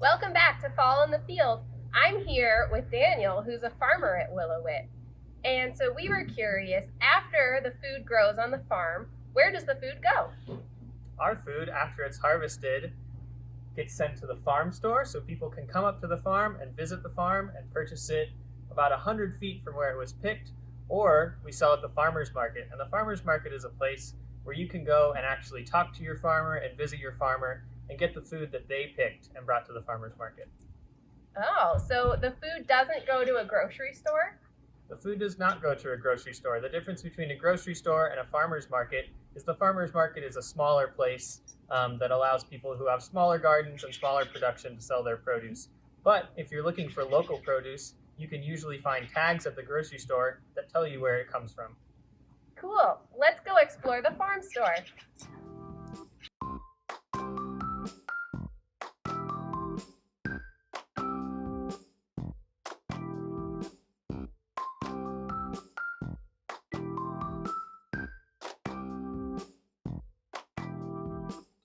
Welcome back to Fall in the Field. I'm here with Daniel, who's a farmer at Willow-Witt. And so we were curious, after the food grows on the farm, where does the food go? Our food, after it's harvested, gets sent to the farm store so people can come up to the farm and visit the farm and purchase it about 100 feet from where it was picked, or we sell at the farmer's market. And the farmer's market is a place where you can go and actually talk to your farmer and visit your farmer and get the food that they picked and brought to the farmer's market. Oh, so the food doesn't go to a grocery store? The food does not go to a grocery store. The difference between a grocery store and a farmer's market is the farmer's market is a smaller place that allows people who have smaller gardens and smaller production to sell their produce. But if you're looking for local produce, you can usually find tags at the grocery store that tell you where it comes from. Cool. Let's go explore the farm store.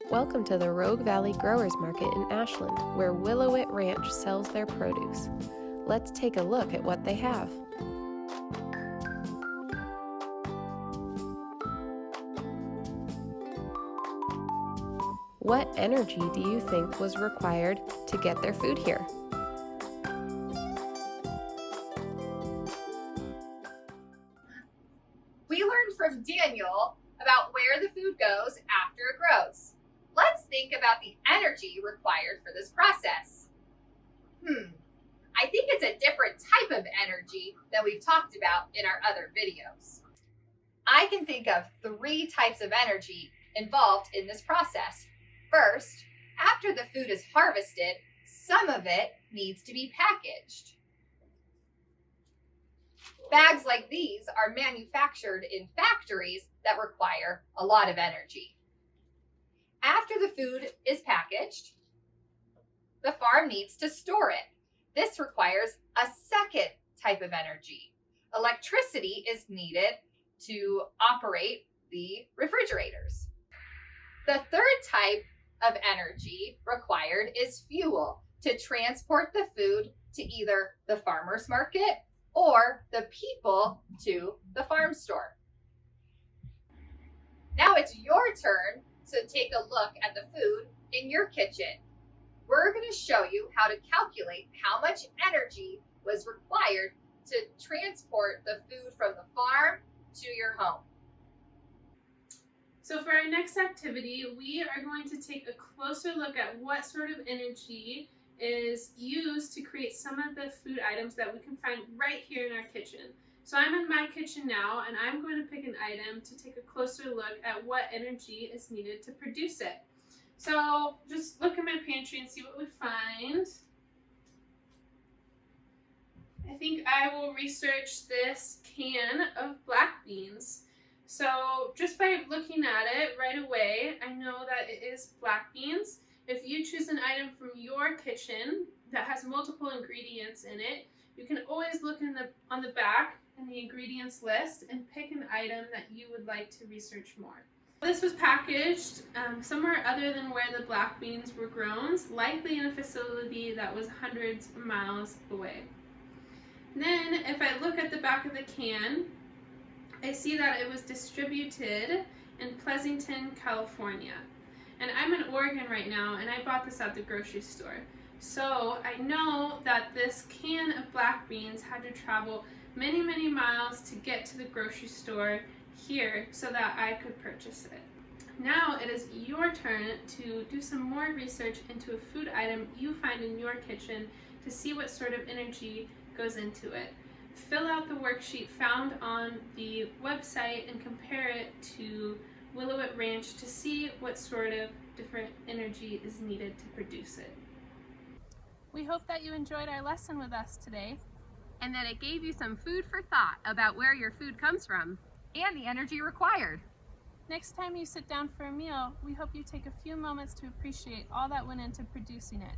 Welcome to the Rogue Valley Growers Market in Ashland, where Willow-Witt Ranch sells their produce. Let's take a look at what they have. What energy do you think was required to get their food here? We learned from Daniel about where the food goes after it grows. Let's think about the energy required for this process. I think it's a different type of energy that we've talked about in our other videos. I can think of 3 types of energy involved in this process. First, after the food is harvested, some of it needs to be packaged. Bags like these are manufactured in factories that require a lot of energy. After the food is packaged, the farm needs to store it. This requires a second type of energy. Electricity is needed to operate the refrigerators. The third type of energy required is fuel to transport the food to either the farmer's market or the people to the farm store. Now it's your turn to take a look at the food in your kitchen. We're going to show you how to calculate how much energy was required to transport the food from the farm to your home. So for our next activity, we are going to take a closer look at what sort of energy is used to create some of the food items that we can find right here in our kitchen. So I'm in my kitchen now, and I'm going to pick an item to take a closer look at what energy is needed to produce it. So just look in my pantry and see what we find. I think I will research this can of black beans. So just by looking at it right away, I know that it is black beans. If you choose an item from your kitchen that has multiple ingredients in it, you can always look on the back in the ingredients list and pick an item that you would like to research more. This was packaged somewhere other than where the black beans were grown, likely in a facility that was hundreds of miles away. Then if I look at the back of the can, I see that it was distributed in Pleasanton, California. And I'm in Oregon right now, and I bought this at the grocery store. So I know that this can of black beans had to travel many, many miles to get to the grocery store here so that I could purchase it. Now it is your turn to do some more research into a food item you find in your kitchen to see what sort of energy goes into it. Fill out the worksheet found on the website and compare it to Willow-Witt Ranch to see what sort of different energy is needed to produce it. We hope that you enjoyed our lesson with us today, And that it gave you some food for thought about where your food comes from and the energy required. Next time you sit down for a meal, we hope you take a few moments to appreciate all that went into producing it.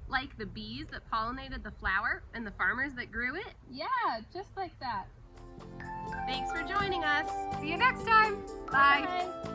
Like the bees that pollinated the flower and the farmers that grew it? Yeah, just like that. Thanks for joining us. See you next time. Bye. Bye.